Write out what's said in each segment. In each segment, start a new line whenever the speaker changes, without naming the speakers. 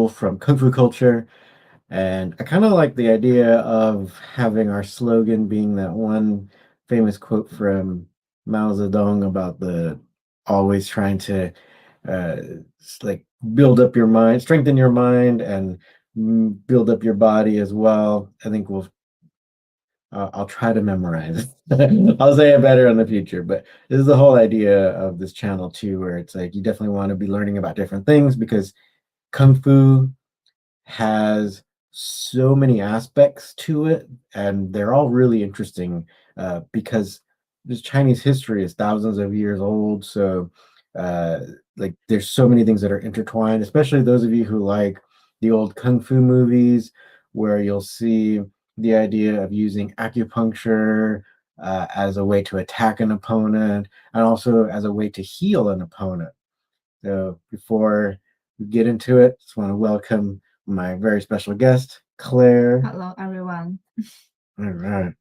both from Kung Fu culture, and I kind of like the idea of having our slogan being that one famous quote from Mao Zedong about the always trying to uh, like build up your mind, strengthen your mind, and build up your body as well. I think I'll try to memorize it. I'll say it better in the future, but this is the whole idea of this channel too, where it's like you definitely want to be learning about different things because Kung Fu has so many aspects to it, and they're all really interesting because this Chinese history is thousands of years old. So, uh, like, there's so many things that are intertwined, especially those of you who like the old kung fu movies, where you'll see the idea of using acupuncture as a way to attack an opponent and also as a way to heal an opponent. So, before we get into it, just want to welcome my very special guest, Claire.
Hello, everyone.
All right.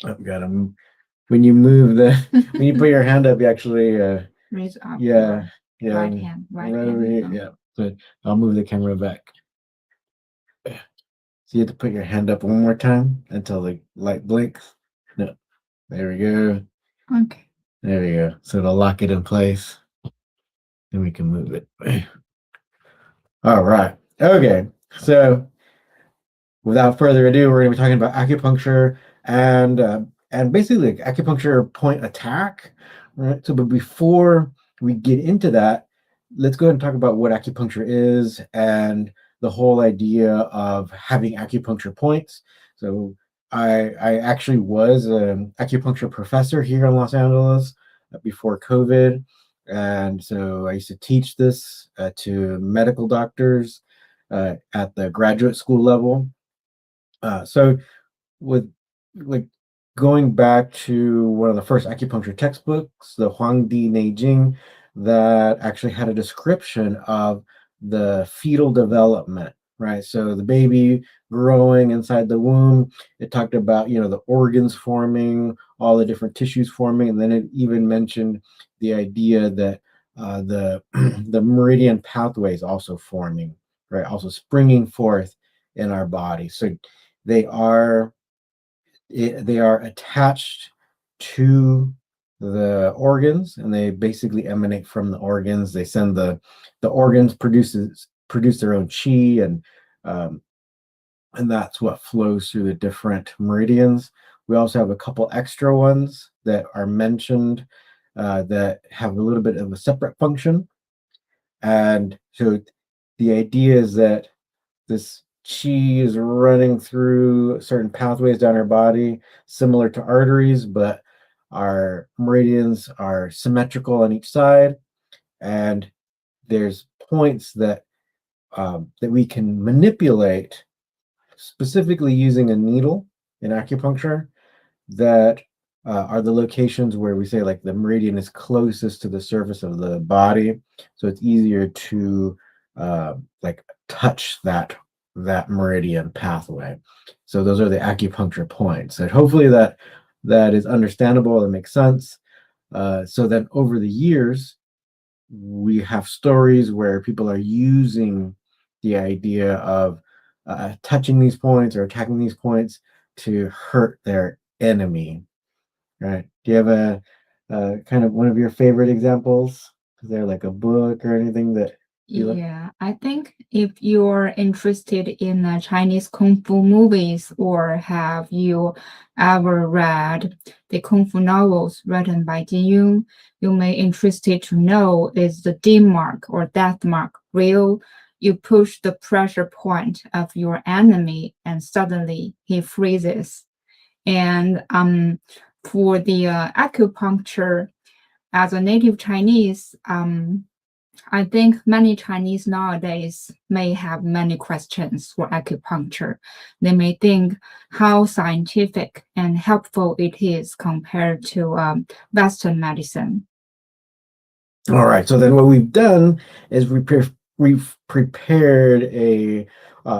I've got him. When you move the, when you put your hand up, you actually,
Raise up
yeah,
your
yeah,
right hand. Right
right over
hand.
here, yeah. So I'll move the camera back. So you have to put your hand up one more time until the light blinks. No, there we go.
Okay.
There we go. So it'll lock it in place. Then we can move it. All right. Okay. So without further ado, we're going to be talking about acupuncture and basically like acupuncture point attack. Right. So, but before we get into that, let's go ahead and talk about what acupuncture is and the whole idea of having acupuncture points. So, I actually was an acupuncture professor here in Los Angeles before COVID, and so I used to teach this to medical doctors at the graduate school level. So with like going back to one of the first acupuncture textbooks, the Huang Di Neijing, that actually had a description of the fetal development, right? So the baby growing inside the womb, it talked about, the organs forming, all the different tissues forming, and then it even mentioned the idea that the the meridian pathways also forming, right? Also springing forth in our body. So they are they are attached to the organs, and they basically emanate from the organs. They send the organs produce their own chi, um, and that's what flows through the different meridians. We also have a couple extra ones that are mentioned that have a little bit of a separate function. And so the idea is that this chi is running through certain pathways down our body, similar to arteries, but our meridians are symmetrical on each side, and there's points that we can manipulate, specifically using a needle in acupuncture, that are the locations where we say like the meridian is closest to the surface of the body, so it's easier to like touch that meridian pathway. So those are the acupuncture points, and hopefully that is understandable and makes sense. So then over the years, we have stories where people are using the idea of touching these points or attacking these points to hurt their enemy. Right. Do you have a kind of one of your favorite examples? Is there like a book or anything that you like?
Yeah, I think if you're interested in Chinese Kung Fu movies or have you ever read the Kung Fu novels written by Jin Yun, you may interested to know is the D mark or death mark real? You push the pressure point of your enemy and suddenly he freezes. And for the acupuncture, as a native Chinese, I think many Chinese nowadays may have many questions for acupuncture. They may think how scientific and helpful it is compared to Western medicine.
All right. So then what we've done is we've prepared a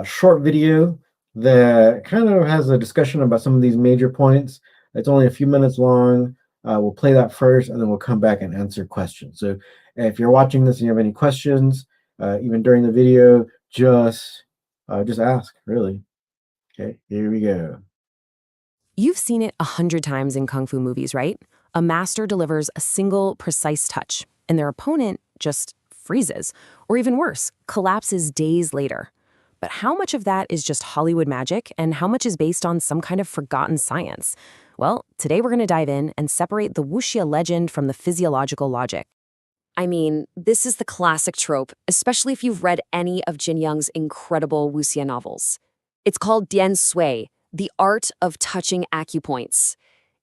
short video that kind of has a discussion about some of these major points. It's only a few minutes long. We'll play that first, and then we'll come back and answer questions. So if you're watching this and you have any questions, even during the video, just ask, really. Okay, here we go.
You've seen it 100 times in kung fu movies, right? A master delivers a single, precise touch, and their opponent just freezes, or even worse, collapses days later. But how much of that is just Hollywood magic, and how much is based on some kind of forgotten science? Well, today we're going to dive in and separate the wuxia legend from the physiological logic. I mean, this is the classic trope, especially if you've read any of Jin Young's incredible wuxia novels. It's called Dian Sui, the art of touching acupoints.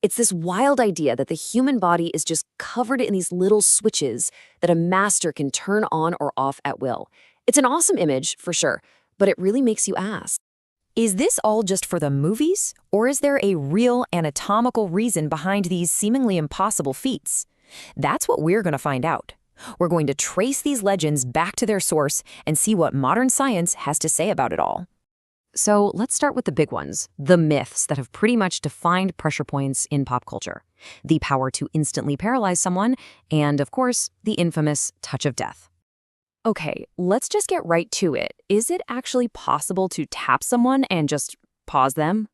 It's this wild idea that the human body is just covered in these little switches that a master can turn on or off at will. It's an awesome image, for sure, but it really makes you ask,
is this all just for the movies, or is there a real anatomical reason behind these seemingly impossible feats? That's what we're going to find out. We're going to trace these legends back to their source and see what modern science has to say about it all.
So let's start with the big ones, the myths that have pretty much defined pressure points in pop culture. The power to instantly paralyze someone, and of course, the infamous touch of death. Okay, let's just get right to it. Is it actually possible to tap someone and just pause them?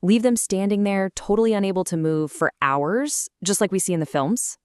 Leave them standing there, totally unable to move for hours, just like we see in the films?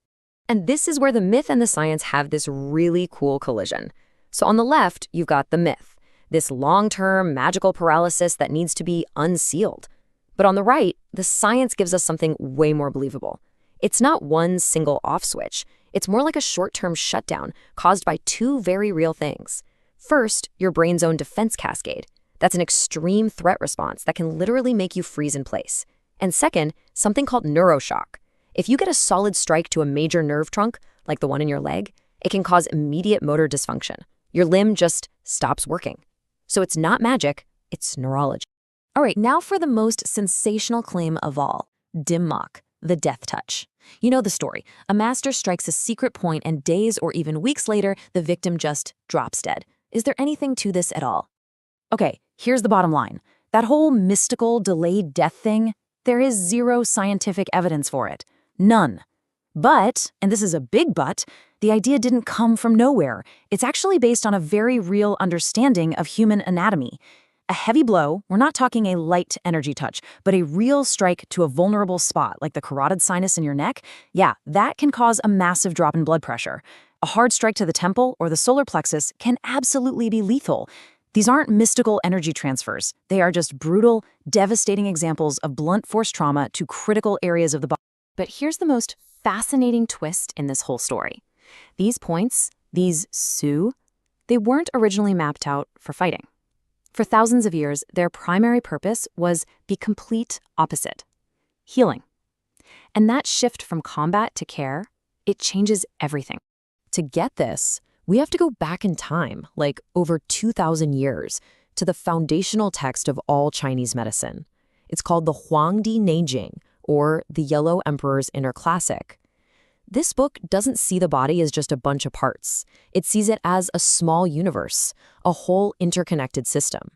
And this is where the myth and the science have this really cool collision. So on the left, you've got the myth, this long-term magical paralysis that needs to be unsealed. But on the right, the science gives us something way more believable. It's not one single off switch. It's more like a short-term shutdown caused by two very real things. First, your brain's own defense cascade. That's an extreme threat response that can literally make you freeze in place. And second, something called neuroshock. If you get a solid strike to a major nerve trunk, like the one in your leg, it can cause immediate motor dysfunction. Your limb just stops working. So it's not magic, it's neurology.
All right, now for the most sensational claim of all, dim mak, the death touch. You know the story. A master strikes a secret point and days or even weeks later, the victim just drops dead. Is there anything to this at all? Okay, here's the bottom line. That whole mystical delayed death thing, there is zero scientific evidence for it. None. But, and this is a big but, the idea didn't come from nowhere. It's actually based on a very real understanding of human anatomy. A heavy blow, we're not talking a light energy touch, but a real strike to a vulnerable spot like the carotid sinus in your neck, yeah, that can cause a massive drop in blood pressure. A hard strike to the temple or the solar plexus can absolutely be lethal. These aren't mystical energy transfers. They are just brutal, devastating examples of blunt force trauma to critical areas of the body. But here's the most fascinating twist in this whole story. These points, these su, they weren't originally mapped out for fighting. For thousands of years, their primary purpose was the complete opposite, healing. And that shift from combat to care, it changes everything. To get this, we have to go back in time, like over 2,000 years, to the foundational text of all Chinese medicine. It's called the Huangdi Neijing, or the Yellow Emperor's Inner Classic. This book doesn't see the body as just a bunch of parts. It sees it as a small universe, a whole interconnected system.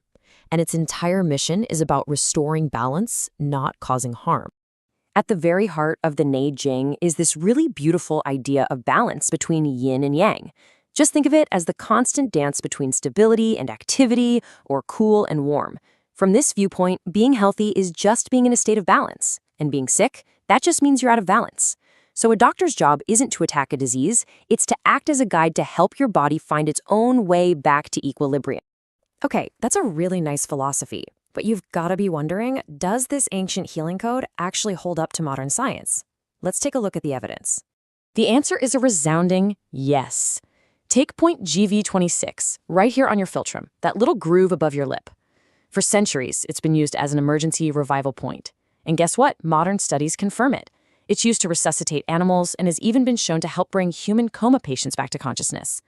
And its entire mission is about restoring balance, not causing harm. At the very heart of the Neijing is this really beautiful idea of balance between yin and yang. Just think of it as the constant dance between stability and activity, or cool and warm. From this viewpoint, being healthy is just being in a state of balance. And being sick, that just means you're out of balance. So a doctor's job isn't to attack a disease, it's to act as a guide to help your body find its own way back to equilibrium. Okay, that's a really nice philosophy, but you've got to be wondering, does this ancient healing code actually hold up to modern science? Let's take a look at the evidence. The answer is a resounding yes. Take point GV26, right here on your philtrum, that little groove above your lip. For centuries, it's been used as an emergency revival point. And guess what? Modern studies confirm it. It's used to resuscitate animals and has even been shown to help bring human coma patients back to consciousness.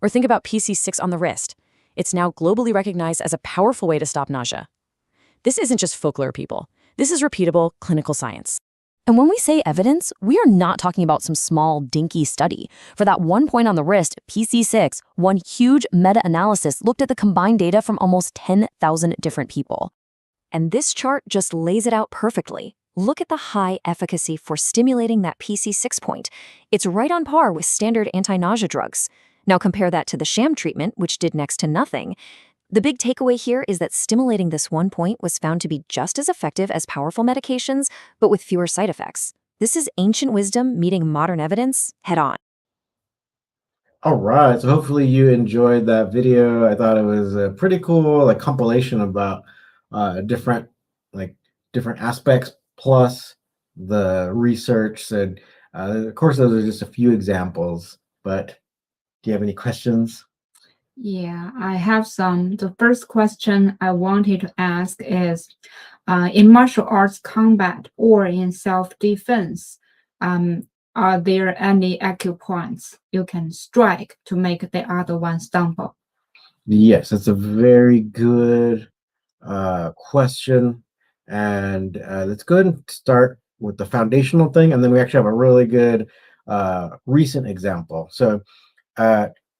Or think about PC6 on the wrist. It's now globally recognized as a powerful way to stop nausea. This isn't just folklore, people. This is repeatable clinical science. And when we say evidence, we are not talking about some small, dinky study. For that one point on the wrist, PC6, one huge meta-analysis looked at the combined data from almost 10,000 different people. And this chart just lays it out perfectly. Look at the high efficacy for stimulating that PC6 point. It's right on par with standard anti-nausea drugs. Now compare that to the sham treatment, which did next to nothing. The big takeaway here is that stimulating this one point was found to be just as effective as powerful medications, but with fewer side effects. This is ancient wisdom meeting modern evidence head on.
All right, so hopefully you enjoyed that video. I thought it was a pretty cool like compilation about different like different aspects plus the research. And of course, those are just a few examples. But do you have any questions?
Yeah, I have some. The first question I wanted to ask is, in martial arts combat or in self-defense, are there any acupoints you can strike to make the other one stumble?
Yes, that's a very good question. And let's go ahead and start with the foundational thing. And then we actually have a really good recent example. So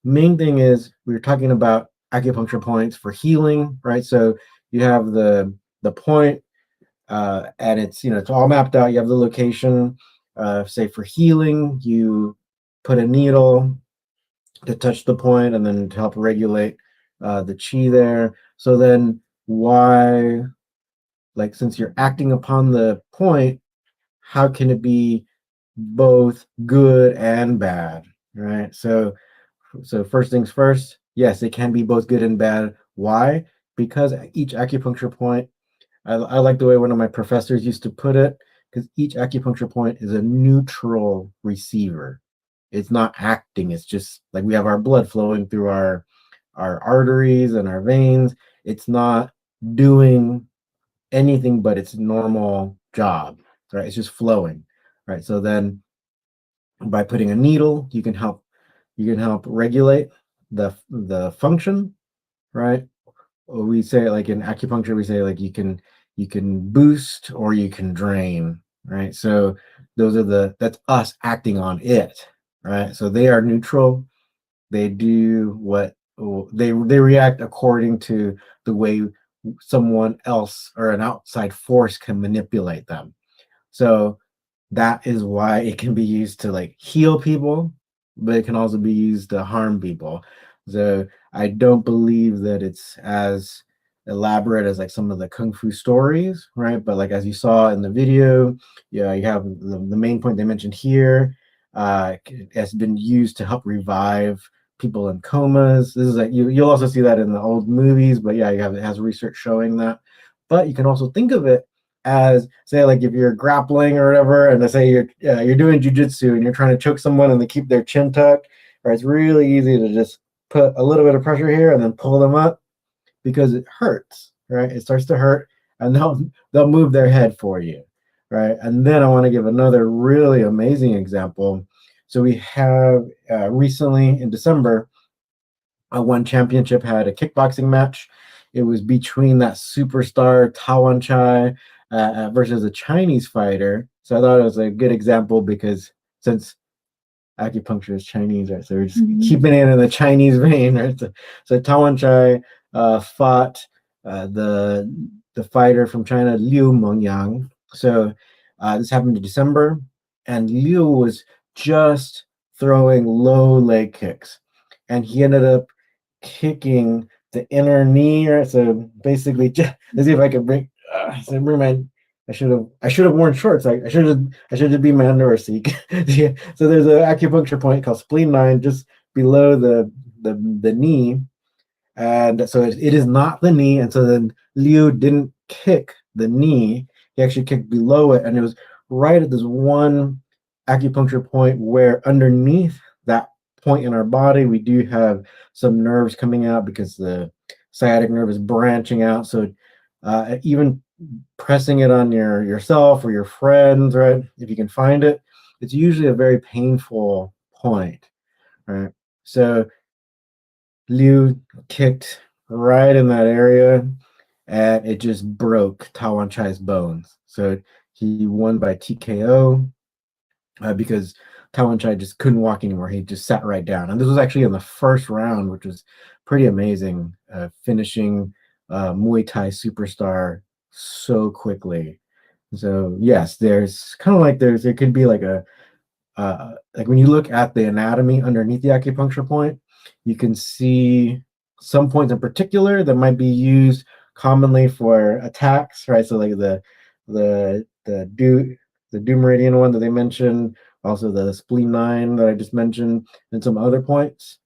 main thing is we were talking about acupuncture points for healing, right? So you have the point, and it's all mapped out. You have the location. Say for healing, you put a needle to touch the point, and then to help regulate the chi there. So then, why, like, since you're acting upon the point, how can it be both good and bad, right? So first things first, yes, it can be both good and bad. Why? Because each acupuncture point, I like the way one of my professors used to put it, because each acupuncture point is a neutral receiver. It's not acting. It's just like we have our blood flowing through our arteries and our veins. It's not doing anything but its normal job, right? It's just flowing, right? So then by putting a needle, you can help regulate the function, right? We say like in acupuncture, we say like you can boost or you can drain, right? So that's us acting on it, right? So they are neutral. They do what they react according to the way someone else or an outside force can manipulate them. So that is why it can be used to like heal people, but it can also be used to harm people. So I don't believe that it's as elaborate as like some of the kung fu stories, right? But like as you saw in the video, yeah, you have the main point they mentioned here has been used to help revive people in comas. This is like you'll also see that in the old movies, but yeah, it has research showing that. But you can also think of it as, say, like if you're grappling or whatever, and they say you're doing jujitsu and you're trying to choke someone and they keep their chin tucked, right? It's really easy to just put a little bit of pressure here and then pull them up because it hurts, right? It starts to hurt, and they'll move their head for you, right? And then I want to give another really amazing example. So we have recently in December, one championship had a kickboxing match. It was between that superstar Tawan Chai versus a Chinese fighter. So I thought it was a good example because since acupuncture is Chinese, right? So we're just keeping it in the Chinese vein, right? So Tawan Chai fought the fighter from China, Liu Mengyang. So this happened in December, and Liu was just throwing low leg kicks, and he ended up kicking the inner knee. Right? So basically, let's see if I can bring my. I should have worn shorts. I should have been my underwear so yeah. So there's an acupuncture point called spleen 9 just below the knee, and so it is not the knee. And so then Liu didn't kick the knee; he actually kicked below it, and it was right at this one acupuncture point where underneath that point in our body we do have some nerves coming out because the sciatic nerve is branching out. So even pressing it on yourself or your friends, right? If you can find it, it's usually a very painful point, right? So Liu kicked right in that area, and it just broke Tawan Chai's bones. So he won by TKO because Tawan Chai just couldn't walk anymore. He just sat right down. And this was actually in the first round, which was pretty amazing, finishing Muay Thai superstar so quickly. So yes, there's kind of like there could be like like when you look at the anatomy underneath the acupuncture point, you can see some points in particular that might be used commonly for attacks, right? So like the due meridian one that they mentioned, also the spleen 9 that I just mentioned, and some other points.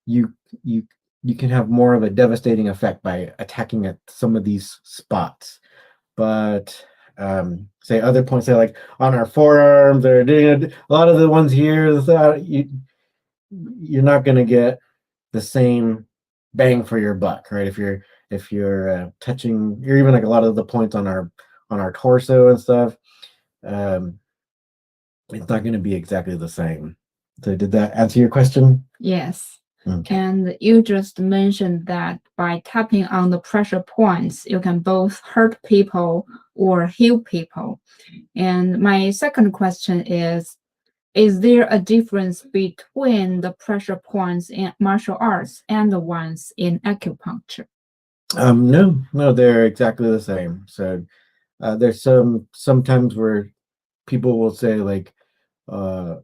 You you you can have more of a devastating effect by attacking at some of these spots. But say other points, say like on our forearms, or a lot of the ones here, you're not going to get the same bang for your buck, right? If you're touching, or even like a lot of the points on our torso and stuff, um, it's not going to be exactly the same. So did that answer your question?
Yes.
Okay.
And you just mentioned that by tapping on the pressure points, you can both hurt people or heal people. And my second question is there a difference between the pressure points in martial arts and the ones in acupuncture?
No, they're exactly the same. So there's sometimes where people will say uh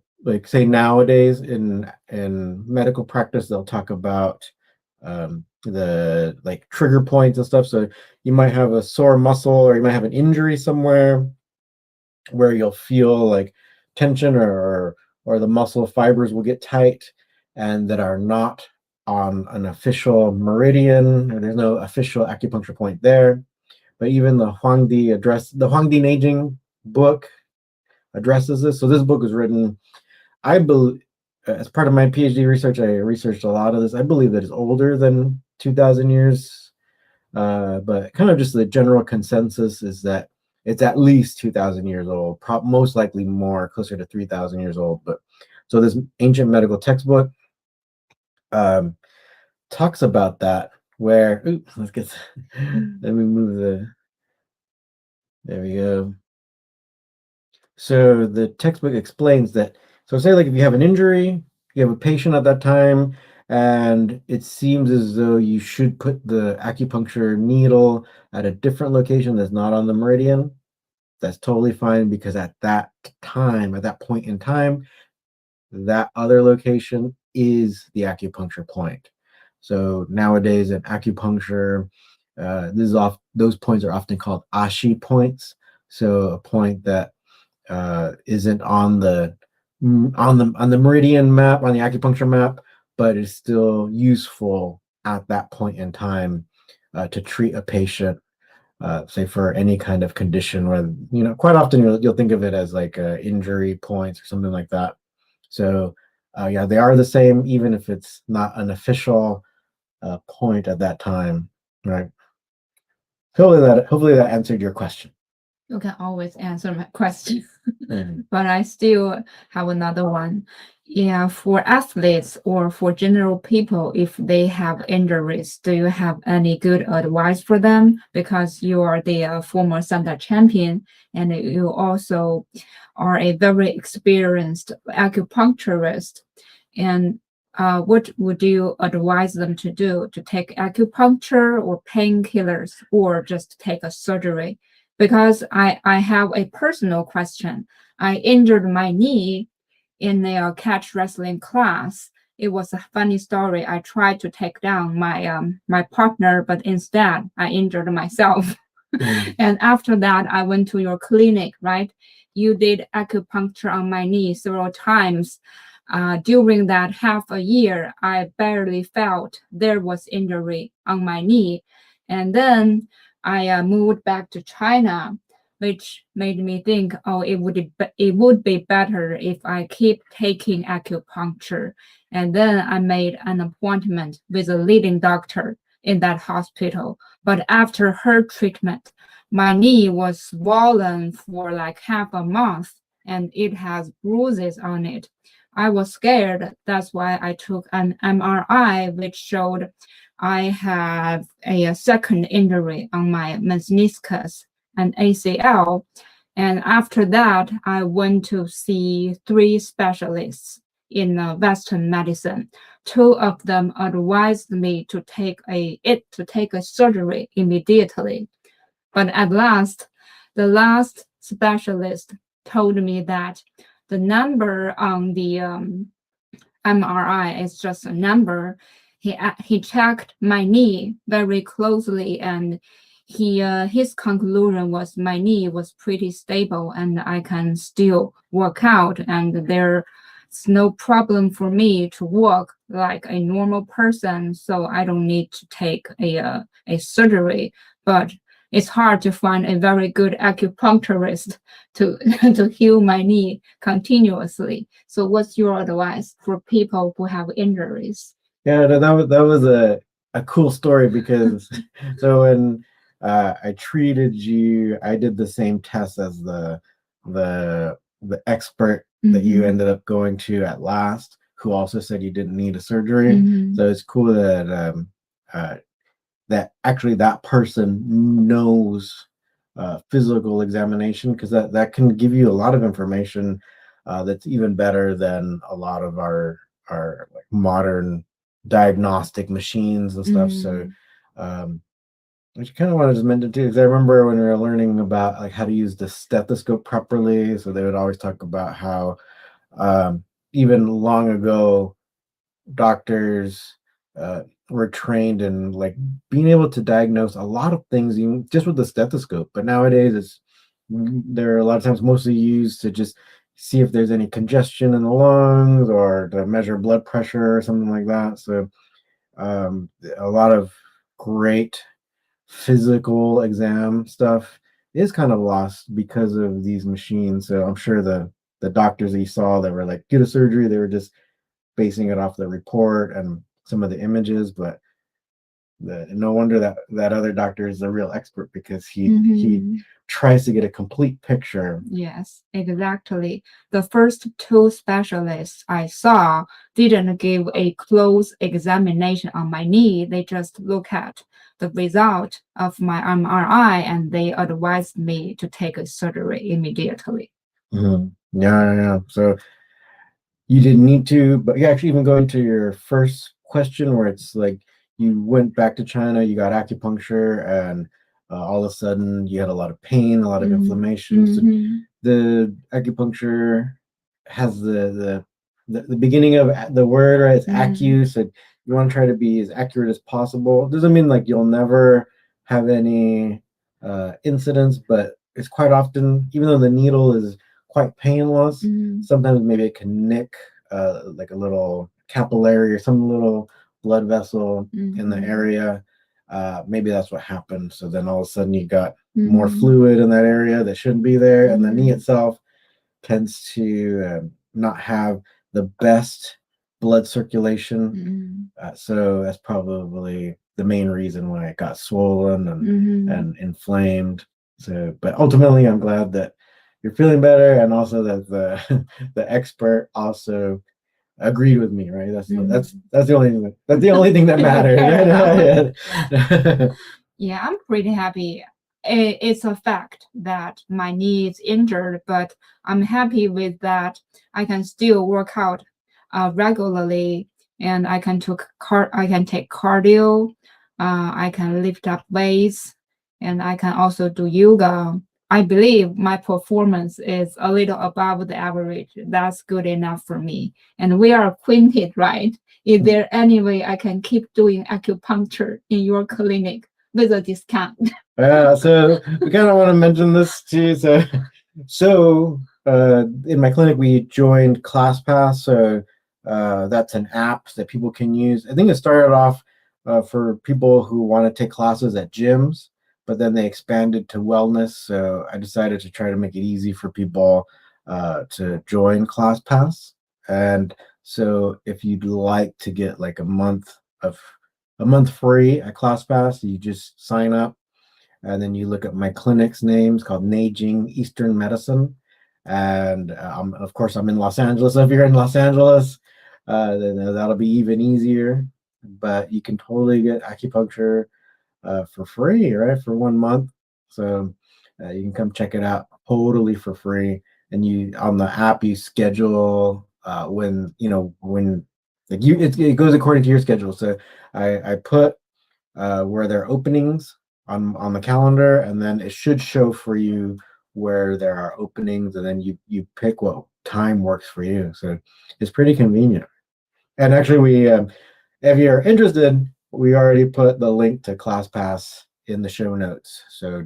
say nowadays in medical practice they'll talk about the like trigger points and stuff. So you might have a sore muscle, or you might have an injury somewhere where you'll feel like tension, or the muscle fibers will get tight and that are not on an official meridian, or there's no official acupuncture point there. But even the Huangdi Neijing book addresses this. So this book was written, I believe, as part of my PhD research. I researched a lot of this. I believe that it's older than 2,000 years, but kind of just the general consensus is that it's at least 2,000 years old, most likely more, closer to 3,000 years old. But so this ancient medical textbook um, talks about that. Where, oops, let me move there we go. So the textbook explains that, so say like if you have an injury, you have a patient at that time, and it seems as though you should put the acupuncture needle at a different location that's not on the meridian. That's totally fine, because at that time, at that point in time, that other location is the acupuncture point. So nowadays in acupuncture, those points are often called ashi points. So a point that isn't on the meridian map, on the acupuncture map, but is still useful at that point in time to treat a patient, say for any kind of condition where, quite often you'll think of it as like injury points or something like that. So yeah, they are the same, even if it's not an official point at that time, right? Hopefully that answered your question.
You can always answer my question.
Mhm.
But I still have another one. Yeah, for athletes or for general people, if they have injuries, do you have any good advice for them? Because you are the former Sanda champion, and you also are a very experienced acupuncturist. And what would you advise them to do? To take acupuncture or painkillers, or just take a surgery? Because I have a personal question. I injured my knee in a catch wrestling class. It was a funny story. I tried to take down my partner, but instead I injured myself. And after that, I went to your clinic, right? You did acupuncture on my knee several times. During that half a year, I barely felt there was injury on my knee. And then I moved back to China, which made me think, oh, it would be better if I keep taking acupuncture. And then I made an appointment with a leading doctor in that hospital. But after her treatment, my knee was swollen for like half a month, and it has bruises on it. I was scared. That's why I took an MRI, which showed I have a second injury on my meniscus and ACL. And after that, I went to see 3 specialists in Western medicine. 2 of them advised me to take a surgery immediately. But at last, the last specialist told me that the number on the MRI is just a number. He checked my knee very closely, and his conclusion was my knee was pretty stable, and I can still work out, and there's no problem for me to walk like a normal person. So I don't need to take a surgery. But it's hard to find a very good acupuncturist to to heal my knee continuously. So what's your advice for people who have injuries?
Yeah, that was a cool story because so when I treated you, I did the same test as the expert that you ended up going to at last, who also said you didn't need a surgery.
Mhm.
So it's cool that uh, that actually that person knows physical examination, because that can give you a lot of information that's even better than a lot of our like modern diagnostic machines and stuff. So um, which kind of wanted to just mention too, because I remember when we were learning about like how to use the stethoscope properly. So they would always talk about how even long ago doctors were trained in like being able to diagnose a lot of things even just with the stethoscope. But nowadays, they're a lot of times mostly used to just see if there's any congestion in the lungs or to measure blood pressure or something like that. So a lot of great physical exam stuff is kind of lost because of these machines. So I'm sure the doctors that you saw that were like get a surgery, they were just basing it off the report and some of the images. But no wonder that other doctor is a real expert, because he tries to get a complete picture.
Yes, exactly. The first two specialists I saw didn't give a close examination on my knee. They just look at the result of my MRI and they advised me to take a surgery immediately.
Yeah. So you didn't need to, but you actually even go into your first question where it's like you went back to China, you got acupuncture, and all of a sudden you had a lot of pain, a lot of inflammation. So the acupuncture has the beginning of the word, right? It's acu, so you want to try to be as accurate as possible. It doesn't mean like you'll never have any incidents, but it's quite often, even though the needle is quite painless, sometimes maybe it can nick like a little capillary or some little blood vessel in the area. Maybe that's what happened. So then all of a sudden you got more fluid in that area that shouldn't be there, and the knee itself tends to not have the best blood circulation. So that's probably the main reason why it got swollen and inflamed. So, but ultimately, I'm glad that you're feeling better, and also that the the expert also agreed with me. Right? That's the only thing that matters. Right?
Yeah, I'm pretty happy. It's a fact that my knee is injured, but I'm happy with that. I can still work out regularly, and I can take cardio. I can lift up weights, and I can also do yoga. I believe my performance is a little above the average. That's good enough for me. And we are acquainted, right? Is there any way I can keep doing acupuncture in your clinic with a discount?
Yeah, so we kind of want to mention this too. So in my clinic, we joined ClassPass. So that's an app that people can use. I think it started off for people who want to take classes at gyms, but then they expanded to wellness. So I decided to try to make it easy for people to join ClassPass. And so if you'd like to get like a month free at ClassPass, you just sign up, and then you look at my clinic's names called Neijing Eastern Medicine. And of course, I'm in Los Angeles. So if you're in Los Angeles, then that'll be even easier. But you can totally get acupuncture for free, right? For 1 month. So you can come check it out totally for free. And you on the app, you schedule when like it goes according to your schedule. So I put where there are openings on the calendar, and then it should show for you where there are openings, and then you pick what time works for you. So it's pretty convenient. And actually, if you're interested, we already put the link to ClassPass in the show notes, so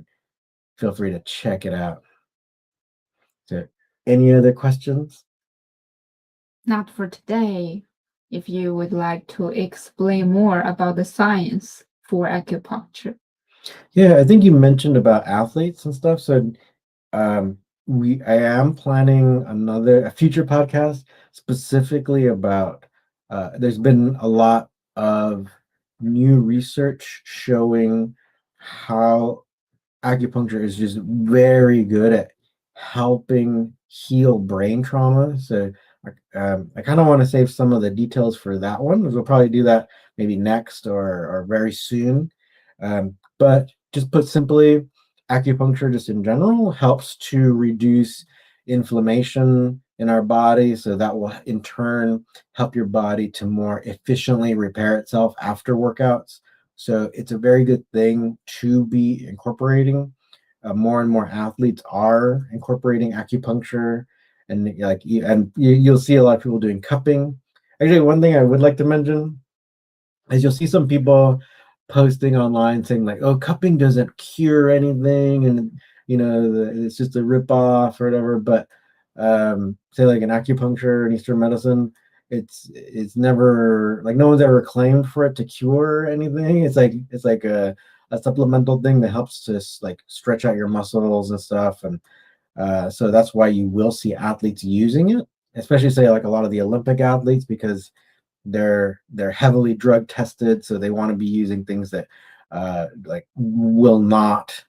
feel free to check it out. So, any other questions?
Not for today. If you would like to explain more about the science for acupuncture.
Yeah, I think you mentioned about athletes and stuff. So, I am planning a future podcast specifically about. There's been a lot of new research showing how acupuncture is just very good at helping heal brain trauma. So I kind of want to save some of the details for that one. We'll probably do that maybe next or very soon. But just put simply, acupuncture just in general helps to reduce inflammation in our body. So that will in turn help your body to more efficiently repair itself after workouts. So it's a very good thing to be incorporating. More and more athletes are incorporating acupuncture, and you'll see a lot of people doing cupping. Actually, one thing I would like to mention is you'll see some people posting online saying like, "Oh, cupping doesn't cure anything," and it's just a rip off or whatever. But say like an acupuncture and Eastern medicine, it's never like no one's ever claimed for it to cure anything. It's like a supplemental thing that helps to like stretch out your muscles and stuff, and so that's why you will see athletes using it, especially say like a lot of the Olympic athletes, because they're heavily drug tested, so they want to be using things that like will not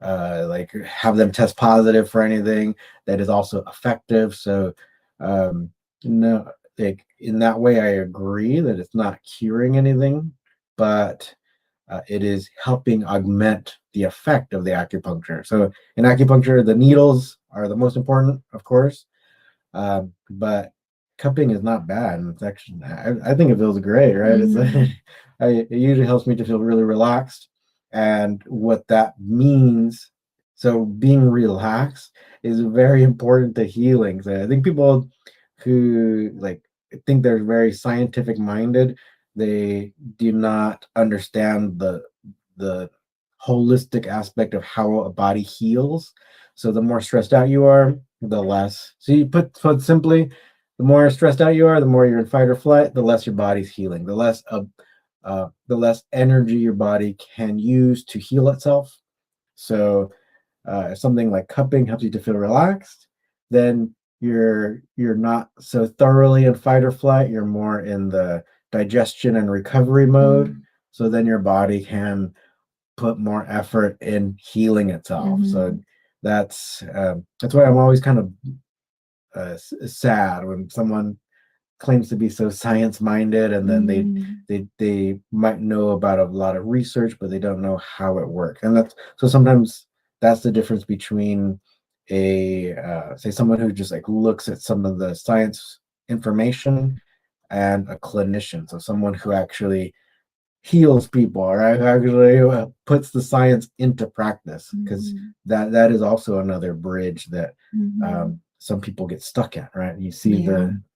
like have them test positive for anything that is also effective. So no, like in that way, I agree that it's not curing anything, but it is helping augment the effect of the acupuncture. So in acupuncture, the needles are the most important, of course, but cupping is not bad. And it's actually, I think it feels great, right? It's
Mhm.
it usually helps me to feel really relaxed. And what that means, so being relaxed is very important to healing. So I think people who like think they're very scientific minded, they do not understand the holistic aspect of how a body heals. So the more stressed out you are, the less. So you put simply, the more stressed out you are, the more you're in fight or flight, the less your body's healing, the less energy your body can use to heal itself. So if something like cupping helps you to feel relaxed, then you're not so thoroughly in fight or flight. You're more in the digestion and recovery mode.
Mhm.
So then your body can put more effort in healing itself. So
Mhm.
that's why I'm always kind of sad when someone claims to be so science minded, and then
Mhm.
they might know about a lot of research, but they don't know how it works. And that's so sometimes that's the difference between a say someone who just like looks at some of the science information and a clinician. So someone who actually heals people, right? Who actually puts the science into practice, because
Mhm.
that is also another bridge that
Mhm.
some people get stuck at, right? You see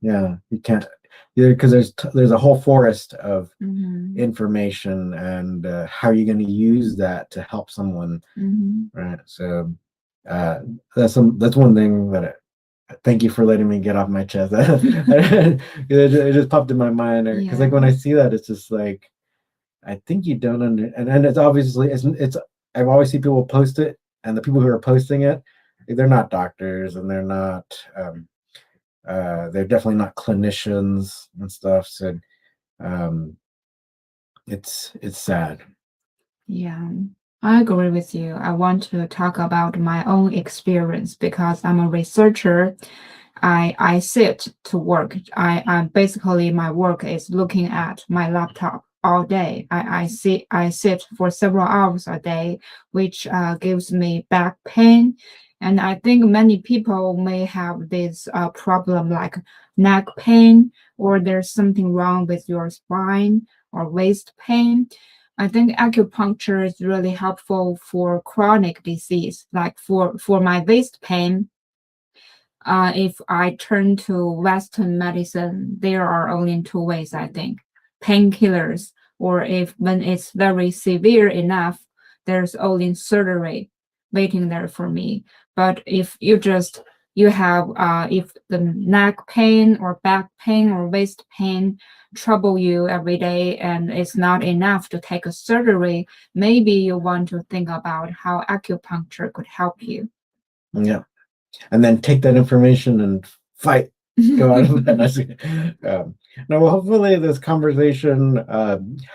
Yeah.
you can't, because there's a whole forest of
Mhm.
information, and how are you going to use that to help someone,
Mhm.
right? So uh, that's one thing that thank you for letting me get off my chest. It just popped in my mind, because like
Yeah.
when I see that, it's just like I think you don't and it's obviously it's I've always seen people post it, and the people who are posting it, they're not doctors, and um they're definitely not clinicians and stuff. So um it's sad.
Yeah, I agree with you. I want to talk about my own experience because I'm a researcher. I sit to work. I basically my work is looking at my laptop all day. I sit for several hours a day, which gives me back pain. And I think many people may have this problem like neck pain, or there's something wrong with your spine or waist pain. I think acupuncture is really helpful for chronic disease, like for my waist pain. if I turn to Western medicine, there are only two ways, I think. Painkillers, or if when it's very severe enough, there's only surgery waiting there for me. But if you have if the neck pain or back pain or waist pain trouble you every day and it's not enough to take a surgery, maybe you want to think about how acupuncture could help you.
Yeah. And then take that information and fight. Go out of that. Now, well, hopefully this conversation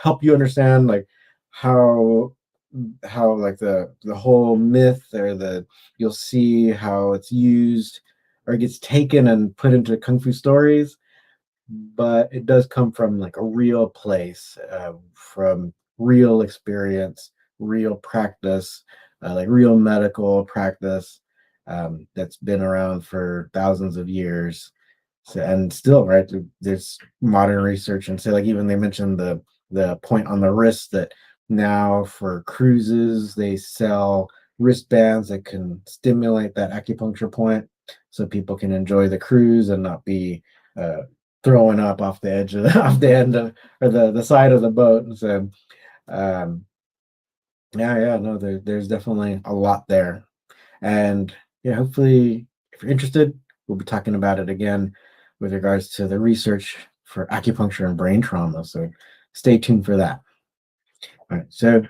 help you understand like how like the whole myth or you'll see how it's used or gets taken and put into kung fu stories, but it does come from like a real place, from real experience, real practice, like real medical practice, that's been around for thousands of years. So, and still, right, there's modern research, and say like even they mentioned the point on the wrist that now for cruises they sell wristbands that can stimulate that acupuncture point, so people can enjoy the cruise and not be throwing up off the edge of off the end of or the side of the boat. And so yeah, no, there's definitely a lot there. And yeah, hopefully if you're interested, we'll be talking about it again with regards to the research for acupuncture and brain trauma. So stay tuned for that. All right, so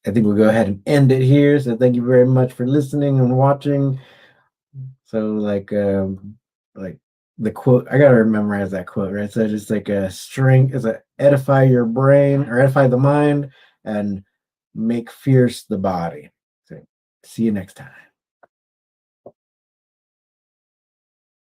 I think we'll go ahead and end it here. So thank you very much for listening and watching. So like the quote, I gotta memorize that quote, right? So just like a string is a edify your brain or edify the mind and make fierce the body. So see you next time.